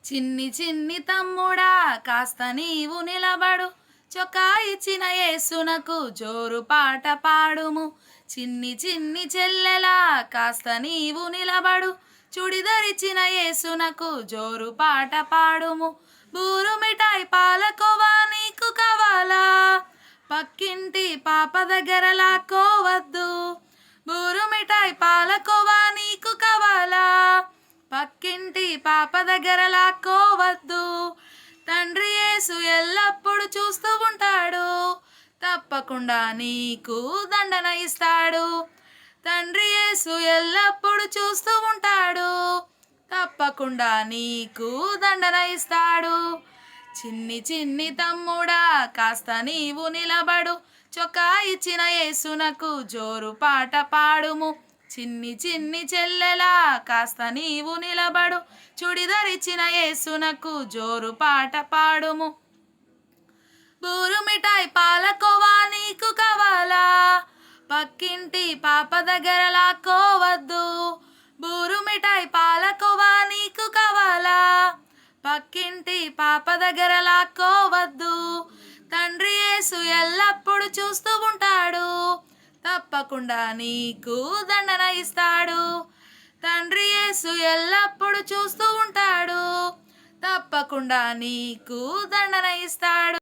చిన్ని చిన్ని తమ్ముడా కాస్త నీవు నిలబడు, చొక్కా ఇచ్చిన యేసునకు జోరు పాట పాడుము. చిన్ని చిన్ని చెల్లెలా కాస్త నీవు నిలబడు, చుడిదరిచిన యేసునకు జోరు పాట పాడుము. బూరు మిఠాయి పాలకోవా నీకు కావాలా, పక్కింటి పాప దగ్గర లాక్కోవద్దు. బూరు మిఠాయి పాలకోవా నీకు కావాలా, పక్కింటి పాప దగ్గర లాక్కోవద్దు. తండ్రి యేసు ఎల్లప్పుడూ చూస్తూ ఉంటాడు, తప్పకుండా నీకు దండన ఇస్తాడు. తండ్రి యేసు ఎల్లప్పుడూ చూస్తూ ఉంటాడు, తప్పకుండా నీకు దండన ఇస్తాడు. చిన్ని చిన్ని తమ్ముడా కాస్త నీవు నిలబడు, చొక్కా ఇచ్చిన యేసునకు జోరు పాట పాడుము. చిన్ని చిన్ని చెల్లెలా కాస్త నీవు నిలబడు, చుడిదరిచిన యేసునకు జోరు పాట పాడుము. బూరు మిఠాయి పాలకోవా నీకు కావాలా, పక్కింటి పాప దగ్గర లాక్కోవద్దు. బూరు మిఠాయి పాలకోవా నీకు కావాలా, పక్కింటి పాప దగ్గర లాక్కోవద్దు. తండ్రి యేసు ఎల్లప్పుడూ చూస్తూ ఉంటాడు, తప్పకుండా నీకు దండన ఇస్తాడు. తండ్రి యేసు ఎల్లప్పుడూ చూస్తూ ఉంటాడు, తప్పకుండా నీకు దండన ఇస్తాడు.